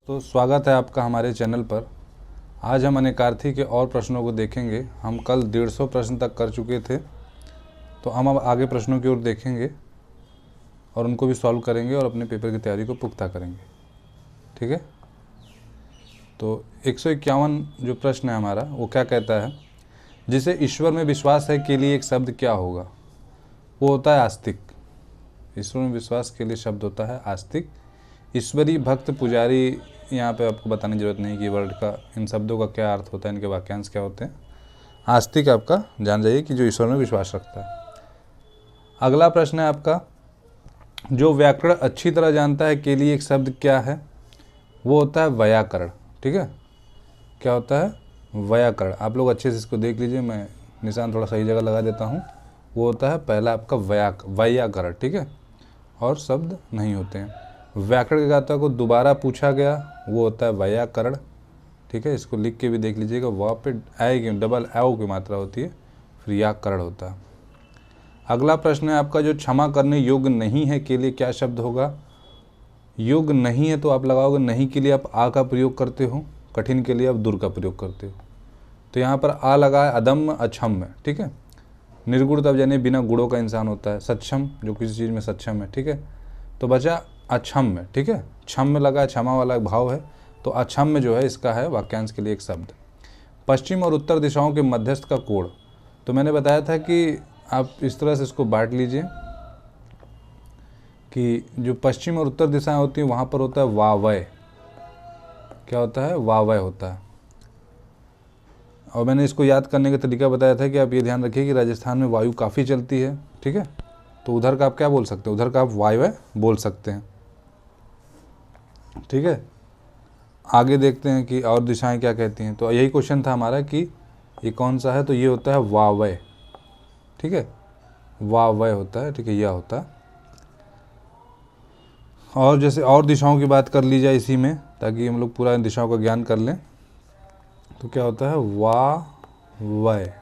तो स्वागत है आपका हमारे चैनल पर। आज हम अनेकार्थी के और प्रश्नों को देखेंगे। हम कल 150 प्रश्न तक कर चुके थे, तो हम अब आगे प्रश्नों की ओर देखेंगे और उनको भी सॉल्व करेंगे और अपने पेपर की तैयारी को पुख्ता करेंगे। ठीक है, तो 151 जो प्रश्न है हमारा, वो क्या कहता है, जिसे ईश्वर में विश्वास है के लिए एक शब्द क्या होगा? वो होता है आस्तिक। ईश्वर में विश्वास के लिए शब्द होता है आस्तिक। ईश्वरी भक्त पुजारी, यहाँ पे आपको बताने की जरूरत नहीं कि वर्ड का, इन शब्दों का क्या अर्थ होता है, इनके वाक्यांश क्या होते हैं। आस्तिक आपका जान जाइए कि जो ईश्वर में विश्वास रखता है। अगला प्रश्न है आपका, जो व्याकरण अच्छी तरह जानता है के लिए एक शब्द क्या है? वो होता है वैयाकरण। ठीक है, क्या होता है? वैयाकरण। आप लोग अच्छे से इसको देख लीजिए, मैं निशान थोड़ा सही जगह लगा देता हूँ। वो होता है पहला आपका वैयाकरण। ठीक है, और शब्द नहीं होते हैं। व्याकरण के ज्ञाता को दोबारा पूछा गया, वो होता है वैयाकरण। ठीक है, इसको लिख के भी देख लीजिएगा, वहाँ पे आई की डबल एव की मात्रा होती है, फिर याकरण होता है। अगला प्रश्न है आपका, जो क्षमा करने योग्य नहीं है के लिए क्या शब्द होगा? योग्य नहीं है तो आप लगाओगे नहीं के लिए आप आ का प्रयोग करते हो, कठिन के लिए आप दुर का प्रयोग करते हो। तो यहाँ पर आ लगा है अदम्य अक्षम्य। ठीक है, निर्गुण तब यानी बिना गुणों का इंसान होता है। सक्षम, जो किसी चीज़ में सक्षम है। ठीक है, तो बचा अक्षम्य। ठीक है, क्षम्य लगा है, क्षमा वाला भाव है, तो अक्षम्य जो है इसका है वाक्यांश के लिए एक शब्द। पश्चिम और उत्तर दिशाओं के मध्यस्थ का कोण, तो मैंने बताया था कि आप इस तरह से इसको बांट लीजिए कि जो पश्चिम और उत्तर दिशाएं होती हैं वहाँ पर होता है वावय। क्या होता है? वावय होता है। और मैंने इसको याद करने का तरीका बताया था कि आप ये ध्यान रखिए कि राजस्थान में वायु काफ़ी चलती है। ठीक है, तो उधर का आप क्या बोल सकते हैं? उधर का आप वायव्य बोल सकते हैं। ठीक है, आगे देखते हैं कि और दिशाएं क्या कहती हैं। तो यही क्वेश्चन था हमारा कि ये कौन सा है, तो ये होता है वावय। ठीक है, वावय होता है। ठीक है, यह होता है। और जैसे और दिशाओं की बात कर ली जाए इसी में, ताकि हम लोग पूरा इन दिशाओं का ज्ञान कर लें, तो क्या होता है? वावय।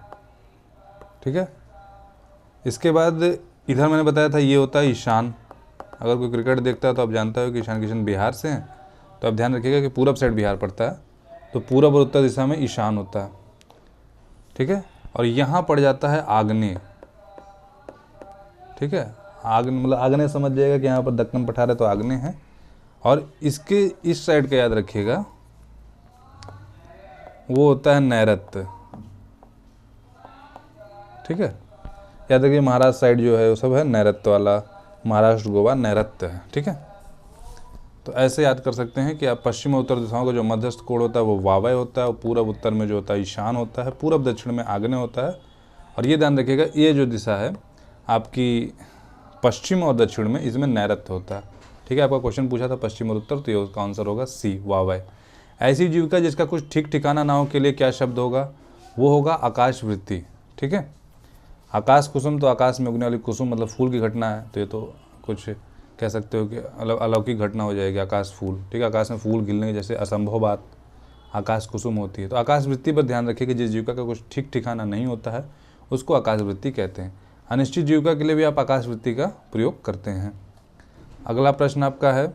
ठीक है, इसके बाद इधर मैंने बताया था ये होता है ईशान। अगर कोई क्रिकेट देखता है तो आप जानते हो कि ईशान किशन बिहार से हैं, तो आप ध्यान रखिएगा कि पूरब साइड बिहार पड़ता है, तो पूरब और उत्तर दिशा में ईशान होता है। ठीक है, और यहाँ पड़ जाता है आग्नेय। ठीक है, आग्नेय मतलब आग्नेय समझ जाएगा कि यहाँ पर दक्कन पठार है तो आग्नेय है। और इसके इस साइड का याद रखिएगा, वो होता है नैऋत्य। ठीक है, याद रखिए महाराष्ट्र साइड जो है वो सब है नैऋत्य वाला, महाराष्ट्र गोवा नैऋत्य है। ठीक है, तो ऐसे याद कर सकते हैं कि आप पश्चिम और उत्तर दिशाओं का जो मध्यस्थ कोण होता है वो वावय होता है, और पूरब उत्तर में जो होता है ईशान होता है, पूरब दक्षिण में आग्नेय होता है। और ये ध्यान रखिएगा, ये जो दिशा है आपकी पश्चिम और दक्षिण में, इसमें नैऋत्य होता है। ठीक है, आपका क्वेश्चन पूछा था पश्चिम और उत्तर, तो ये उसका आंसर होगा सी, वावय। ऐसी जीविका जिसका कुछ ठीक ठिकाना ना हो के लिए क्या शब्द होगा? वो होगा आकाशवृत्ति। ठीक है, आकाश कुसुम, तो आकाश में उगने वाली कुसुम मतलब फूल की घटना है, तो ये तो कुछ कह सकते हो कि अलौकिक घटना हो जाएगी, आकाश फूल। ठीक है, आकाश में फूल गिरने जैसे असंभव बात आकाश कुसुम होती है। तो आकाशवृत्ति पर ध्यान रखिए कि जिस जीविका का कुछ ठीक ठिकाना नहीं होता है उसको आकाशवृत्ति कहते हैं। अनिश्चित जीविका के लिए भी आप आकाशवृत्ति का प्रयोग करते हैं। अगला प्रश्न आपका है,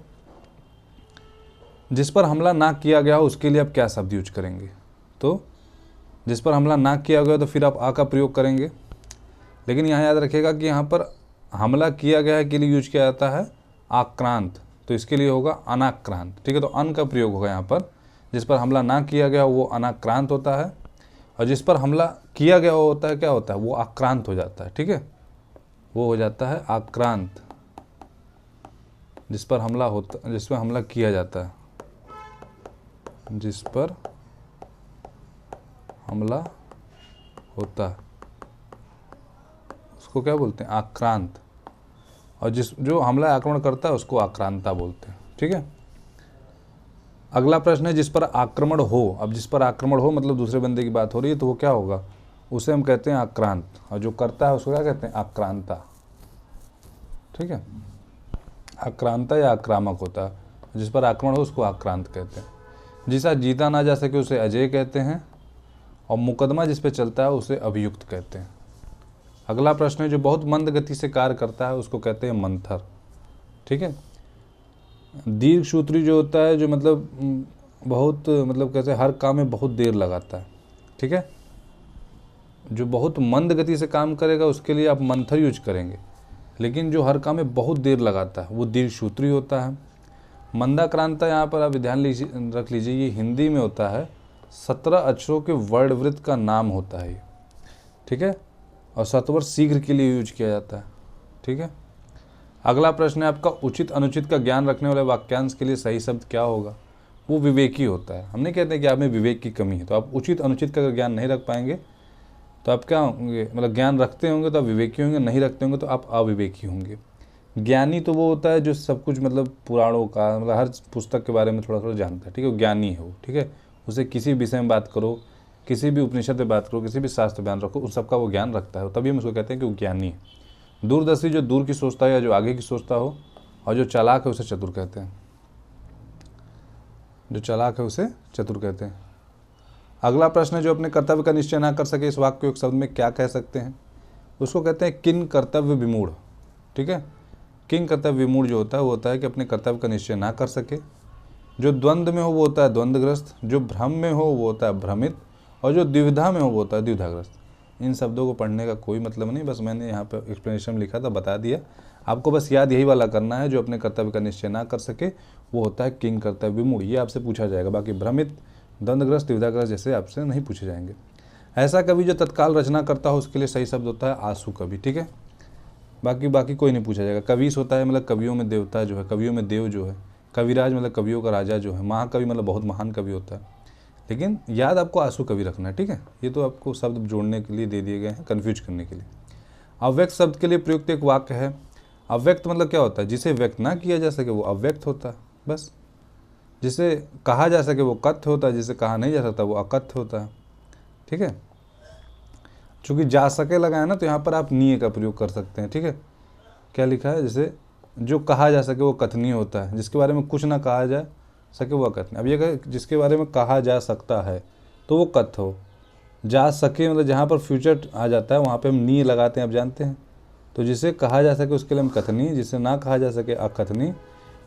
जिस पर हमला ना किया गया हो उसके लिए आप क्या शब्द यूज करेंगे? तो जिस पर हमला ना किया गया तो फिर आप आ का प्रयोग करेंगे, लेकिन यहाँ याद रखिएगा कि यहाँ पर हमला किया गया है के लिए यूज किया जाता है आक्रांत, तो इसके लिए होगा अनाक्रांत। ठीक है, तो अन का प्रयोग होगा यहाँ पर। जिस पर हमला ना किया गया वो अनाक्रांत होता है, और जिस पर हमला किया गया होता है क्या होता है? वो आक्रांत हो जाता है। ठीक है, वो हो जाता है आक्रांत, जिस पर हमला होता, जिस पर हमला किया जाता है, जिस पर हमला होता है उसको क्या बोलते हैं? आक्रांत। और जो हमला आक्रमण करता है उसको आक्रांता बोलते हैं। ठीक है, अगला प्रश्न है, जिस पर आक्रमण हो। अब जिस पर आक्रमण हो मतलब दूसरे बंदे की बात हो रही है, तो वो क्या होगा? उसे हम कहते हैं आक्रांत, और जो करता है उसको क्या कहते हैं? आक्रांता। ठीक है, आक्रांता या आक्रामक होता है। जिस पर आक्रमण हो उसको आक्रांत कहते हैं। जिसका जीता ना जा सके उसे अजय कहते हैं, और मुकदमा जिस पे चलता है उसे अभियुक्त कहते हैं। अगला प्रश्न है, जो बहुत मंद गति से कार्य करता है उसको कहते हैं मंथर। ठीक है, दीर्घ सूत्री जो होता है, जो मतलब बहुत मतलब कैसे हर काम में बहुत देर लगाता है, ठीक है। जो बहुत मंद गति से काम करेगा उसके लिए आप मंथर यूज करेंगे, लेकिन जो हर काम में बहुत देर लगाता है वो दीर्घ सूत्री होता है। मंदाक्रांता, यहाँ पर आप ध्यान रख लीजिए, ये हिंदी में होता है 17 अक्षरों के वर्णवृत्त का नाम होता है ये, ठीक है, और सत्वर शीघ्र के लिए यूज किया जाता है, ठीक है। अगला प्रश्न है आपका, उचित अनुचित का ज्ञान रखने वाले वाक्यांश के लिए सही शब्द क्या होगा? वो विवेकी होता है। हम नहीं कहते कि आप में विवेक की कमी है, तो आप उचित अनुचित का अगर ज्ञान नहीं रख पाएंगे तो आप क्या होंगे, मतलब ज्ञान रखते होंगे तो आप विवेकी होंगे, नहीं रखते होंगे तो आप अविवेकी होंगे। ज्ञानी तो वो होता है जो सब कुछ मतलब पुराणों का, मतलब हर पुस्तक के बारे में थोड़ा थोड़ा जानता है, ठीक है, ज्ञानी है वो, ठीक है। उसे किसी विषय में बात करो, किसी भी उपनिषद में बात करो, किसी भी शास्त्र बयान रखो, उस सबका वो ज्ञान रखता है, तभी हम उसको कहते हैं कि वो ज्ञानी है। दूरदर्शी जो दूर की सोचता है या जो आगे की सोचता हो, और जो चालाक है उसे चतुर कहते हैं। जो चालाक है उसे चतुर कहते हैं। अगला प्रश्न है, जो अपने कर्तव्य का निश्चय ना कर सके, इस वाक्य को एक शब्द में क्या कह सकते हैं? उसको कहते हैं किन कर्तव्य विमूढ़, ठीक है। किन कर्तव्य विमूढ़ जो होता है वो होता है कि अपने कर्तव्य का निश्चय ना कर सके। जो द्वंद्व में हो वो होता है द्वंद्वग्रस्त, जो भ्रम में हो वो होता है भ्रमित, और जो द्विविधा में हो वो होता है द्विधाग्रस्त। इन शब्दों को पढ़ने का कोई मतलब नहीं, बस मैंने यहाँ पे एक्सप्लेनेशन लिखा था, बता दिया आपको। बस याद यही वाला करना है, जो अपने कर्तव्य का निश्चय ना कर सके वो होता है किंग कर्तव्य विमूढ़। ये आपसे पूछा जाएगा, बाकी भ्रमित, द्वंद्वग्रस्त, द्विधाग्रस्त जैसे आपसे नहीं पूछे जाएंगे। ऐसा कवि जो तत्काल रचना करता हो उसके लिए सही शब्द होता है आंसू कवि, ठीक है। बाकी कोई नहीं पूछा जाएगा। कवीस होता है मतलब कवियों में देवता जो है, कवियों में देव जो है। कविराज मतलब कवियों का राजा जो है। महाकवि मतलब बहुत महान कवि होता है, लेकिन याद आपको आंसू कवि रखना है, ठीक है। ये तो आपको शब्द जोड़ने के लिए दे दिए गए हैं, कन्फ्यूज करने के लिए। अव्यक्त शब्द के लिए प्रयुक्त एक वाक्य है। अव्यक्त मतलब क्या होता है? जिसे व्यक्त ना किया जा सके वो अव्यक्त होता है, बस। जिसे कहा जा सके वो कथ्य होता है, जिसे कहा नहीं जा सकता वो अकथ्य होता है, ठीक है। चूँकि जा सके लगाया ना, तो यहाँ पर आप निये का प्रयोग कर सकते हैं, ठीक है। क्या लिखा है? जैसे जो कहा जा सके वो कथनीय होता है, जिसके बारे में कुछ ना कहा जा सके वो अकथनीय। अब ये कहे जिसके बारे में कहा जा सकता है तो वो कथ्य हो। जा सके मतलब जहाँ पर फ्यूचर आ जाता है वहाँ पे हम निये लगाते हैं, आप जानते हैं। तो जिसे कहा जा सके उसके लिए हम कथनीय, जिसे ना कहा जा सके अकथनीय,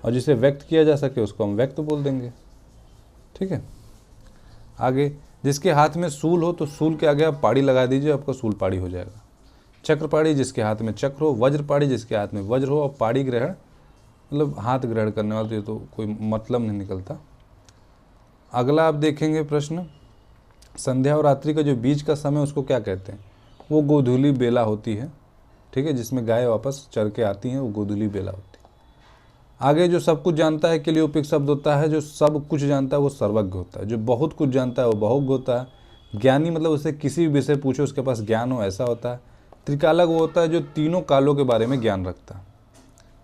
और जिसे व्यक्त किया जा सके उसको हम व्यक्त बोल देंगे, ठीक है। आगे, जिसके हाथ में सूल हो तो सूल के आगे आप पाड़ी लगा दीजिए, आपका सूल पाड़ी हो जाएगा। चक्रपाड़ी, जिसके हाथ में चक्र हो। वज्रपाड़ी, जिसके हाथ में वज्र हो। और पाड़ी ग्रहण मतलब हाथ ग्रहण करने वाला, तो कोई मतलब नहीं निकलता। अगला आप देखेंगे प्रश्न, संध्या और रात्रि का जो बीच का समय उसको क्या कहते हैं? वो गोधूली बेला होती है, ठीक है, जिसमें गाय वापस चर के आती हैं, वो गोधूली बेला होती है। आगे, जो सब कुछ जानता है के लिए उपयुक्त शब्द होता है, जो सब कुछ जानता है वो सर्वज्ञ होता है। जो बहुत कुछ जानता है वो बहुज्ञ होता है। ज्ञानी मतलब उसे किसी भी विषय पूछो उसके पास ज्ञान हो, ऐसा होता है। त्रिकालक वो होता है जो तीनों कालों के बारे में ज्ञान रखता है,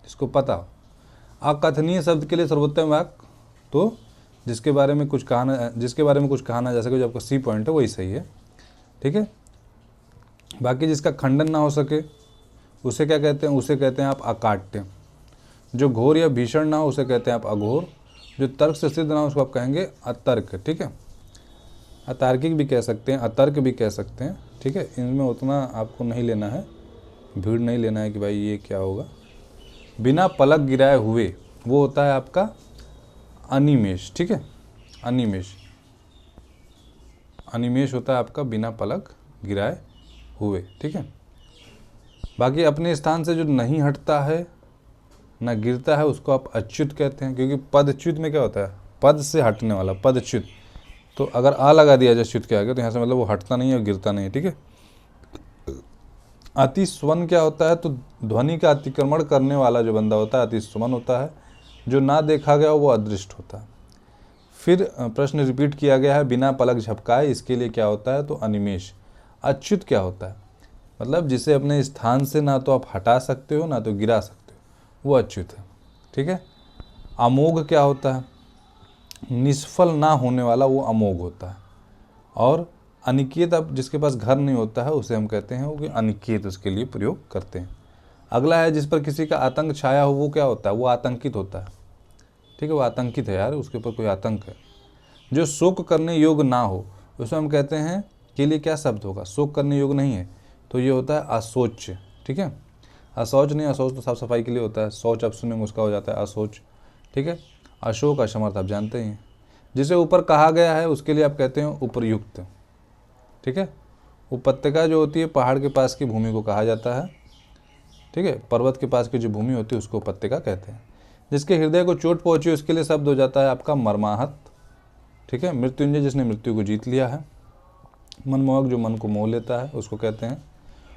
जिसको पता हो। अकथनीय शब्द के लिए सर्वोत्तम वाक्य, तो जिसके बारे में कुछ कहा ना जा सके, जो आपका सी पॉइंट है वही सही है, ठीक है। बाकी जिसका खंडन ना हो सके उसे क्या कहते हैं? उसे कहते हैं आप अकाट्य। जो घोर या भीषण ना हो उसे कहते हैं आप अघोर। जो तर्क से सिद्ध ना हो उसको आप कहेंगे अतर्क, ठीक है। अतार्किक भी कह सकते हैं, अतर्क भी कह सकते हैं, ठीक है। इनमें उतना आपको नहीं लेना है, भीड़ नहीं लेना है कि भाई ये क्या होगा। बिना पलक गिराए हुए वो होता है आपका अनिमेष, ठीक है। अनिमेष होता है आपका बिना पलक गिराए हुए, ठीक है। बाकी अपने स्थान से जो नहीं हटता है ना गिरता है उसको आप अच्युत कहते हैं, क्योंकि पदच्युत में क्या होता है? पद से हटने वाला, पदच्युत। तो अगर आ लगा दिया जाए च्युत के आगे तो यहाँ से मतलब वो हटता नहीं है और गिरता नहीं है, ठीक है। अतिस्वन क्या होता है? तो ध्वनि का अतिक्रमण करने वाला जो बंदा होता है अतिस्वन होता है। जो ना देखा गया वो अदृष्ट होता है। फिर प्रश्न रिपीट किया गया है, बिना पलक झपकाए, इसके लिए क्या होता है? तो अनिमेष। अच्युत क्या होता है? मतलब जिसे अपने स्थान से ना तो आप हटा सकते हो ना तो गिरा सकते हो, वो अच्युत है, ठीक है। अमोघ क्या होता है? निष्फल ना होने वाला वो अमोघ होता है। और अनिकेत, अब जिसके पास घर नहीं होता है उसे हम कहते हैं वो कि अनिकेत, उसके लिए प्रयोग करते हैं। अगला है, जिस पर किसी का आतंक छाया हो वो क्या होता है? वो आतंकित होता है, ठीक है। वो आतंकित है यार, उसके ऊपर कोई आतंक है। जो शोक करने योग्य ना हो उसमें हम कहते हैं के लिए क्या शब्द होगा? शोक करने योग्य नहीं है तो ये होता है अशोच, ठीक है। अशौच नहीं, अशौच तो साफ सफाई के लिए होता है। शौच आप सुनेंगे उसका हो जाता है अशौच, ठीक है। अशोक, असमर्थ आप जानते ही हैं। जिसे ऊपर कहा गया है उसके लिए आप कहते हैं उपर्युक्त, ठीक है। उपत्यका जो होती है पहाड़ के पास की भूमि को कहा जाता है, ठीक है। पर्वत के पास की जो भूमि होती है उसको उपत्यका कहते हैं। जिसके हृदय को चोट पहुंची उसके लिए शब्द हो जाता है आपका मर्माहत, ठीक है। मृत्युंजय, जिसने मृत्यु को जीत लिया है। मनमोहक, जो मन को मोह लेता है उसको कहते हैं।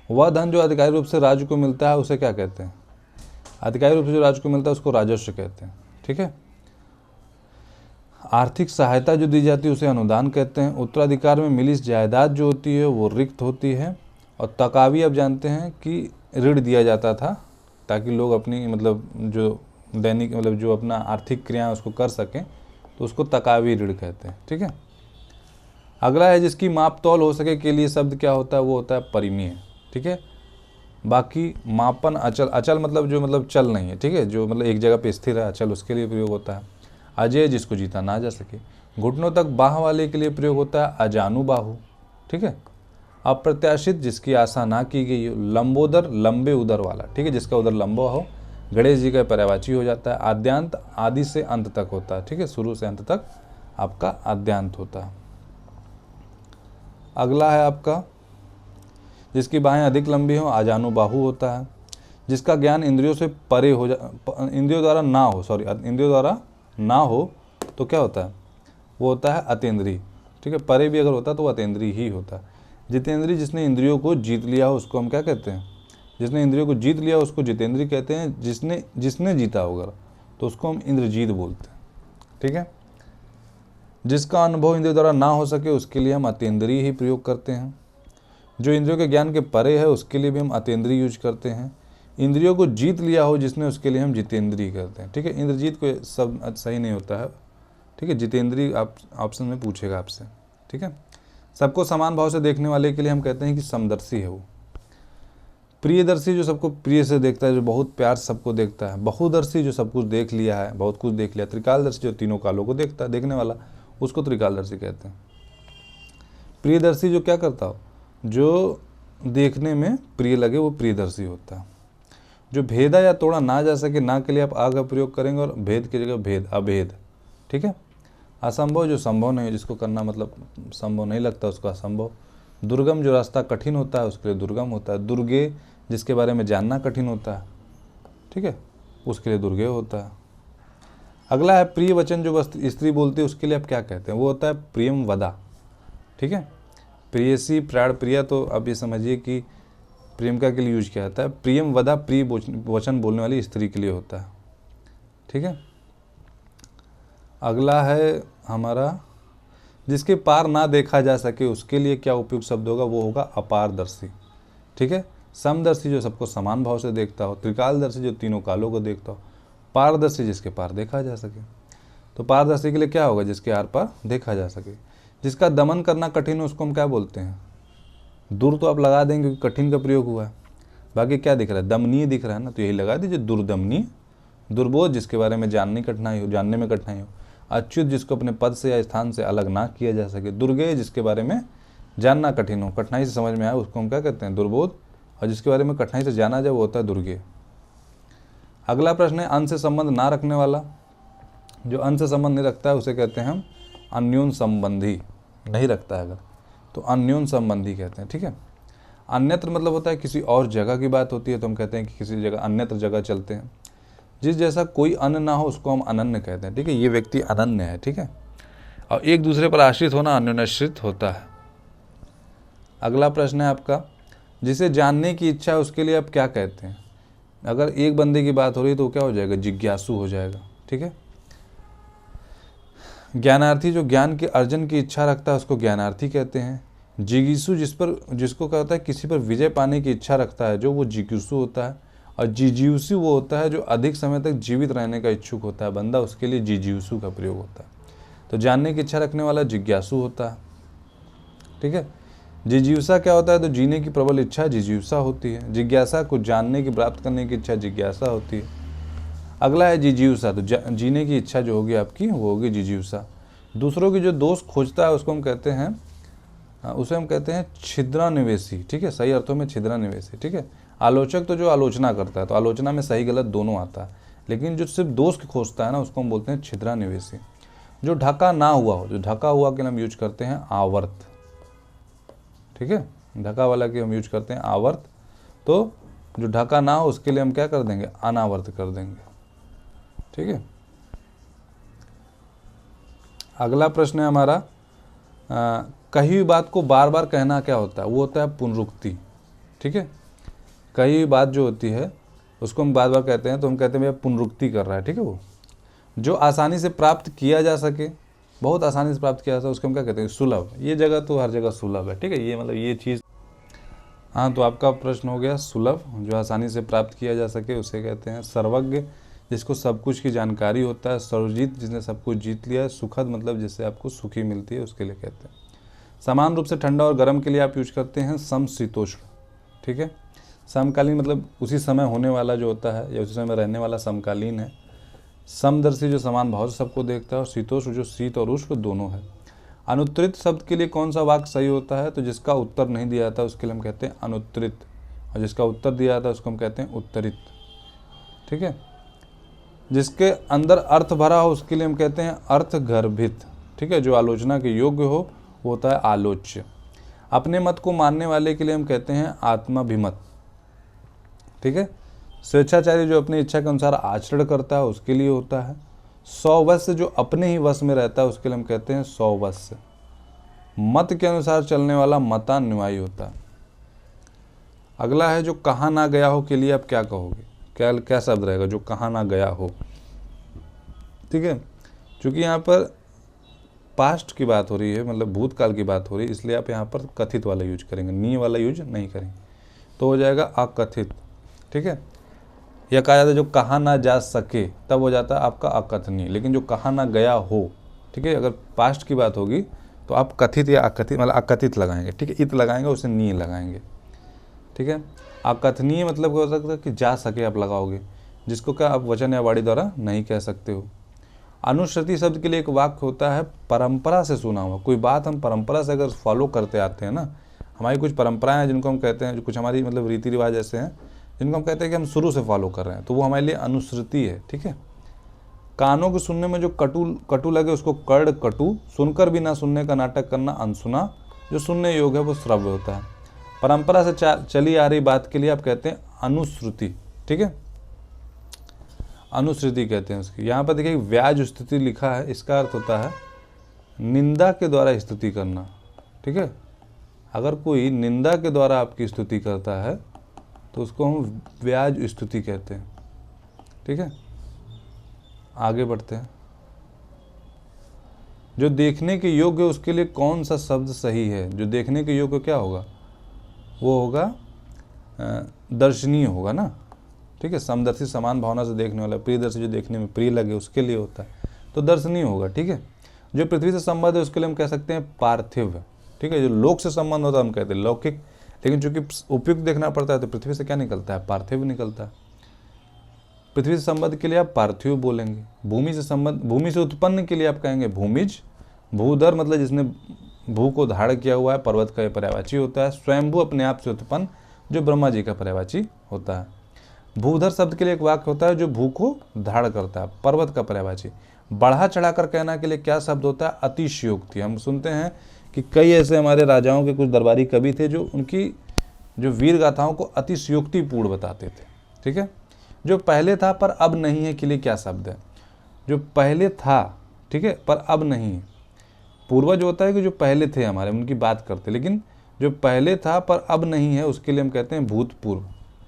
वह धन जो अधिकारी रूप से राज्य को मिलता है उसे क्या कहते हैं? अधिकारी रूप से जो राज्य को मिलता है उसको राजस्व कहते हैं, ठीक है। आर्थिक सहायता जो दी जाती है उसे अनुदान कहते हैं। उत्तराधिकार में मिली जायदाद जो होती है वो रिक्त होती है। और तकावी आप जानते हैं कि ऋण दिया जाता था ताकि लोग अपनी मतलब जो दैनिक मतलब जो अपना आर्थिक क्रिया उसको कर सकें, तो उसको तकावी ऋण कहते हैं, ठीक है। अगला है जिसकी माप तौल हो सके के लिए शब्द क्या होता है? वो होता है परिमेय, ठीक है। बाकी मापन अचल, अचल मतलब जो मतलब चल नहीं है, ठीक है, जो मतलब एक जगह पे स्थिर है, अचल उसके लिए प्रयोग होता है। अजय, जिसको जीता ना जा सके। घुटनों तक बाह वाले के लिए प्रयोग होता है अजानुबाहु, ठीक है। अप्रत्याशित, जिसकी आशा ना की गई हो। लंबोदर, लंबे उदर वाला, ठीक है, जिसका उदर लंबा हो। गणेश जी का पर्यायवाची हो जाता है। आद्यांत, आदि से अंत तक होता है, ठीक है, शुरू से अंत तक आपका आद्यांत होता है। अगला है आपका जिसकी बाहें अधिक लंबी हो, अजानुबाहु होता है। जिसका ज्ञान इंद्रियों से परे हो इंद्रियों द्वारा ना हो, इंद्रियों द्वारा ना हो तो क्या होता है? वो होता है अतेंद्री, ठीक है। परे भी अगर होता तो वो अतेंद्री ही होता है। जितेंद्री, जिसने इंद्रियों को जीत लिया हो उसको हम क्या कहते हैं? जिसने इंद्रियों को जीत लिया उसको जितेंद्री कहते हैं। जिसने जीता होगा तो उसको हम इंद्रजीत बोलते हैं, ठीक है। जिसका अनुभव इंद्रियों द्वारा ना हो सके उसके लिए हम अतेंद्रीय ही प्रयोग करते हैं। जो इंद्रियों के ज्ञान के परे है उसके लिए भी हम अतेंद्रीय यूज करते हैं। इंद्रियों को जीत लिया हो जिसने उसके लिए हम जितेंद्रीय करते हैं, ठीक है। इंद्रजीत को सब सही नहीं होता है, ठीक है। जितेंद्रीय आप ऑप्शन में पूछेगा आपसे, ठीक है। सबको समान भाव से देखने वाले के लिए हम कहते हैं कि समदर्शी है वो। प्रियदर्शी, जो सबको प्रिय से देखता है, जो बहुत प्यार से सबको देखता है। बहुदर्शी, जो सब कुछ देख लिया है, बहुत कुछ देख लिया। त्रिकालदर्शी, जो तीनों कालों को देखता है, देखने वाला, उसको त्रिकालदर्शी कहते हैं। प्रियदर्शी, जो क्या करता हो, जो देखने में प्रिय लगे वो प्रियदर्शी होता है। जो भेदा या तोड़ा ना जा सके, ना के लिए आप आ का प्रयोग करेंगे और भेद की जगह भेद, अभेद, ठीक है। असंभव, जो संभव नहीं, जिसको करना मतलब संभव नहीं लगता उसको असंभव। दुर्गम, जो रास्ता कठिन होता है उसके लिए दुर्गम होता है। दुर्गे, जिसके बारे में जानना कठिन होता है, ठीक है, उसके लिए दुर्गे होता है। अगला है प्रिय वचन, जो स्त्री बोलती है उसके लिए आप क्या कहते हैं? वो होता है प्रियम वदा, ठीक है। प्रियसी, प्राण प्रिया, तो अब ये समझिए कि प्रेमिका के लिए यूज किया जाता है। प्रियम वदा, प्रिय वचन बोलने वाली स्त्री के लिए होता है, ठीक है। अगला है हमारा जिसके पार ना देखा जा सके उसके लिए क्या उपयुक्त शब्द होगा? वो होगा अपारदर्शी, ठीक है। समदर्शी, जो सबको समान भाव से देखता हो। त्रिकालदर्शी, जो तीनों कालों को देखता हो। पारदर्शी, जिसके पार देखा जा सके। तो पारदर्शी के लिए क्या होगा? जिसके आर पार देखा जा सके। जिसका दमन करना कठिन है उसको हम क्या बोलते हैं? दूर तो आप लगा देंगे क्योंकि कठिन का प्रयोग हुआ है। बाकी क्या दिख रहा है? दमनीय दिख रहा है ना, तो यही लगा दीजिए दुर्दमनीय। दुर्बोध, जिसके बारे में जानने में कठिनाई हो। अच्युत, जिसको अपने पद से या स्थान से अलग ना किया जा सके। दुर्गेय, जिसके बारे में जानना कठिन हो, कठिनाई से समझ में आए उसको हम क्या कहते हैं? दुर्बोध। और जिसके बारे में कठिनाई से जाना जाए वो होता है दुर्गेय। अगला प्रश्न है अंश से संबंध ना रखने वाला। जो अंश से संबंध नहीं रखता है उसे कहते हैं हम अन्योन संबंधी। नहीं रखता है अगर तो अन्योन संबंधी कहते हैं, ठीक है। अन्यत्र मतलब होता है किसी और जगह की बात होती है तो हम कहते हैं कि किसी जगह अन्यत्र जगह चलते हैं। जिस जैसा कोई अन्य ना हो उसको हम अनन्य कहते हैं, ठीक है। ये व्यक्ति अनन्य है, ठीक है। और एक दूसरे पर आश्रित होना अन्योन्याश्रित होता है। अगला प्रश्न है आपका जिसे जानने की इच्छा है उसके लिए आप क्या कहते हैं? अगर एक बंदे की बात हो रही है तो क्या हो जाएगा? जिज्ञासु हो जाएगा, ठीक है। ज्ञानार्थी, जो ज्ञान के अर्जन की इच्छा रखता है उसको ज्ञानार्थी कहते हैं। जिज्ञासु, जिसको कहता है किसी पर विजय पाने की इच्छा रखता है, जो वो जिज्ञासु होता है। और जिज्ञासु वो होता है जो अधिक समय तक जीवित रहने का इच्छुक होता है बंदा, उसके लिए जिज्ञासु का प्रयोग होता है। तो जानने की इच्छा रखने वाला जिज्ञासु होता है, ठीक है। जिज्ञासा क्या होता है? तो जीने की प्रबल इच्छा जिज्ञासा होती है। जिज्ञासा, कुछ जानने की, प्राप्त करने की इच्छा जिज्ञासा होती है। अगला है जिज्ञासा, तो जीने की इच्छा जो होगी आपकी वो होगी जिज्ञासा। दूसरों की जो दोष खोजता है उसको हम कहते हैं उसे हम कहते हैं छिद्रानिवेशी, ठीक है। सही अर्थों में छिद्रानिवेशी, ठीक है। आलोचक, तो जो आलोचना करता है, तो आलोचना में सही गलत दोनों आता है। लेकिन जो सिर्फ दोष की खोजता है ना उसको हम बोलते हैं छिद्रानिवेशी। जो ढका ना हुआ हो, जो ढका हुआ के लिए हम यूज करते हैं आवर्त, ठीक है, ढका वाला के हम यूज करते हैं आवर्त। तो जो ढका ना हो उसके लिए हम क्या कर देंगे, अनावर्त कर देंगे, ठीक है। अगला प्रश्न है हमारा, कही हुई बात को बार बार कहना क्या होता है, वो होता है पुनरुक्ति, ठीक है। कही हुई बात जो होती है उसको हम बार बार कहते हैं तो हम कहते हैं भैया पुनरुक्ति कर रहा है, ठीक है। वो जो आसानी से प्राप्त किया जा सके, बहुत आसानी से प्राप्त किया जा सके, उसको हम क्या कहते हैं, सुलभ। ये जगह तो हर जगह सुलभ है, ठीक है, ये मतलब ये चीज़। हाँ, तो आपका प्रश्न हो गया सुलभ, जो आसानी से प्राप्त किया जा सके उसे कहते हैं। सर्वज्ञ, जिसको सब कुछ की जानकारी होता है। सर्वजीत, जिसने सब कुछ जीत लिया है। सुखद, मतलब जिससे आपको सुखी मिलती है, उसके लिए कहते हैं। समान रूप से ठंडा और गर्म के लिए आप यूज करते हैं समशीतोष्ण, ठीक है। समकालीन मतलब उसी समय होने वाला जो होता है या उसी समय रहने वाला समकालीन है। समदर्शी, जो समान भाव से सबको देखता है। और शीतोष्ण, जो शीत और उष्ण दोनों है। अनुत्तरित शब्द के लिए कौन सा वाक्य सही होता है, तो जिसका उत्तर नहीं दिया जाता उसके लिए हम कहते हैं अनुत्तरित, और जिसका उत्तर दिया जाता है उसको हम कहते हैं उत्तरित, ठीक है। जिसके अंदर अर्थ भरा हो उसके लिए हम कहते हैं अर्थगर्भित, ठीक है। जो आलोचना के योग्य हो वो होता है आलोच्य। अपने मत को मानने वाले के लिए हम कहते हैं आत्माभिमत, ठीक है। स्वेच्छाचारी, जो अपनी इच्छा के अनुसार आचरण करता है उसके लिए होता है। सौवश्य, जो अपने ही वश में रहता है उसके लिए हम कहते हैं सौवश्य। मत के अनुसार चलने वाला मतान्वयी होता है। अगला है जो कहा ना गया हो के लिए आप क्या कहोगे, क्या शब्द रहेगा जो कहा ना गया हो, ठीक है। क्योंकि यहाँ पर पास्ट की बात हो रही है, मतलब भूतकाल की बात हो रही है, इसलिए आप यहाँ पर कथित वाला यूज करेंगे, नी वाला यूज नहीं करेंगे, तो हो जाएगा अकथित, ठीक है। या कहा जाता है जो कहा ना जा सके, तब हो जाता है आपका अकथनीय। लेकिन जो कहा ना गया हो, ठीक है, अगर पास्ट की बात होगी तो आप कथित या अकथित, मतलब अकथित लगाएंगे, ठीक है। इत लगाएंगे, उसे नी लगाएंगे, ठीक है। अकथनीय मतलब क्या हो सकता है कि जा सके आप लगाओगे, जिसको क्या आप वचन या वाणी द्वारा नहीं कह सकते हो। अनुश्रुति शब्द के लिए एक वाक्य होता है परंपरा से सुना हुआ। कोई बात हम परंपरा से अगर फॉलो करते आते हैं ना, हमारी कुछ परंपराएं हैं जिनको हम कहते हैं, जो कुछ हमारी मतलब रीति रिवाज ऐसे हैं जिनको हम कहते हैं कि हम शुरू से फॉलो कर रहे हैं, तो वो हमारे लिए अनुश्रुति है, ठीक है। कानों के सुनने में जो कटु लगे उसको कर्ण कटु, सुनकर भी ना सुनने का नाटक करना अनसुना, जो सुनने योग्य है वो श्रव्य होता है। परंपरा से चली आ रही बात के लिए आप कहते हैं अनुश्रुति, ठीक है, अनुश्रुति कहते हैं उसकी। यहाँ पर देखिए व्याज स्तुति लिखा है, इसका अर्थ होता है निंदा के द्वारा स्तुति करना, ठीक है। अगर कोई निंदा के द्वारा आपकी स्तुति करता है तो उसको हम व्याज स्तुति कहते हैं, ठीक है। आगे बढ़ते हैं। जो देखने के योग्य उसके लिए कौन सा शब्द सही है, जो देखने के योग्य क्या होगा, वो होगा दर्शनीय होगा ना, ठीक है। समदर्शी, समान भावना से देखने वाला। प्रियदर्शी, जो देखने में प्रिय लगे उसके लिए होता है, तो दर्शनीय होगा, ठीक है। जो पृथ्वी से संबंध है उसके लिए हम कह सकते हैं पार्थिव, ठीक है। जो लोक से संबंध होता है हम कहते हैं लौकिक, लेकिन चूंकि उपयुक्त देखना पड़ता है तो पृथ्वी से क्या निकलता है, पार्थिव निकलता है। पृथ्वी से संबंध के लिए आप पार्थिव बोलेंगे। भूमि से संबंध, भूमि से उत्पन्न के लिए आप कहेंगे भूमिज। भूधर मतलब जिसने भू को धारण किया हुआ है, पर्वत का पर्यायवाची होता है। स्वयंभू, अपने आप से उत्पन्न, जो ब्रह्मा जी का पर्यायवाची होता है। भूधर शब्द के लिए एक वाक्य होता है जो भू को धारण करता है, पर्वत का पर्यायवाची। बढ़ा चढ़ाकर कहना के लिए क्या शब्द होता है, अतिशयोक्ति। हम सुनते हैं कि कई ऐसे हमारे राजाओं के कुछ दरबारी कवि थे जो उनकी जो वीर गाथाओं को अतिशयोक्तिपूर्ण बताते थे, ठीक है। जो पहले था पर अब नहीं है के लिए क्या शब्द है, जो पहले था, ठीक है, पर अब नहीं है। पूर्वज होता है कि जो पहले थे हमारे, उनकी बात करते, लेकिन जो पहले था पर अब नहीं है उसके लिए हम कहते हैं भूतपूर्व।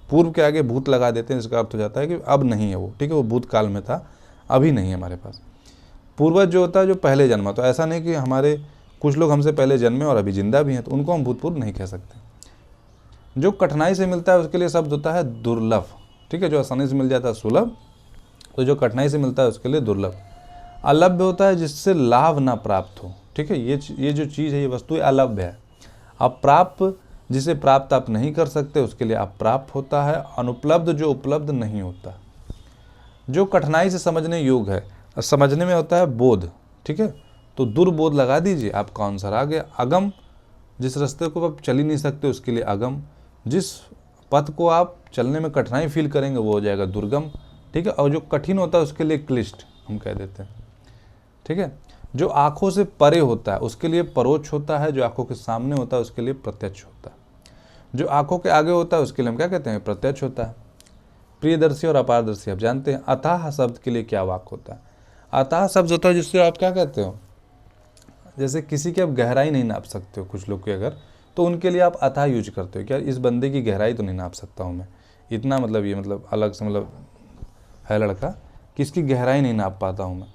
पूर्व के आगे भूत लगा देते हैं, इसका अर्थ हो जाता है कि अब नहीं है वो, ठीक है, वो भूतकाल में था, अभी नहीं है हमारे पास। पूर्वज जो होता है जो पहले जन्मा, तो ऐसा नहीं कि हमारे कुछ लोग हमसे पहले जन्मे और अभी जिंदा भी हैं, तो उनको हम भूतपूर्व नहीं कह सकते। जो कठिनाई से मिलता है उसके लिए शब्द होता है दुर्लभ, ठीक है। जो आसानी से मिल जाता है सुलभ, तो जो कठिनाई से मिलता है उसके लिए दुर्लभ। अलभ्य होता है जिससे लाभ ना प्राप्त हो, ठीक है। ये जो चीज़ है, ये वस्तु अलभ्य है। अप्राप्य, जिसे प्राप्त आप नहीं कर सकते उसके लिए अप्राप्य होता है। अनुपलब्ध, जो उपलब्ध नहीं होता। जो कठिनाई से समझने योग्य है, समझने में होता है बोध, ठीक है, तो दुर्बोध लगा दीजिए, आपका आंसर आ गया। अगम, जिस रास्ते को आप चल ही नहीं सकते उसके लिए अगम। जिस पथ को आप चलने में कठिनाई फील करेंगे वो हो जाएगा दुर्गम। ठीक है। और जो कठिन होता है उसके लिए क्लिष्ट हम कह देते हैं, ठीक है। जो आँखों से परे होता है उसके लिए परोक्ष होता है, जो आँखों के सामने होता है उसके लिए प्रत्यक्ष होता है, जो आँखों के आगे होता है उसके लिए हम क्या कहते हैं, प्रत्यक्ष होता है। प्रियदर्शी और अपारदर्शी आप जानते हैं। अथाह शब्द के लिए क्या वाक्य होता है? अथाह शब्द होता है जिससे आप क्या कहते हो, जैसे किसी की आप गहराई नहीं नाप सकते हो, कुछ लोग की अगर, तो उनके लिए आप अथाह यूज करते हो, क्या इस बंदे की गहराई तो नहीं नाप सकता हूँ मैं, इतना मतलब ये मतलब अलग से मतलब है लड़का कि इसकी गहराई नहीं नाप पाता हूँ मैं,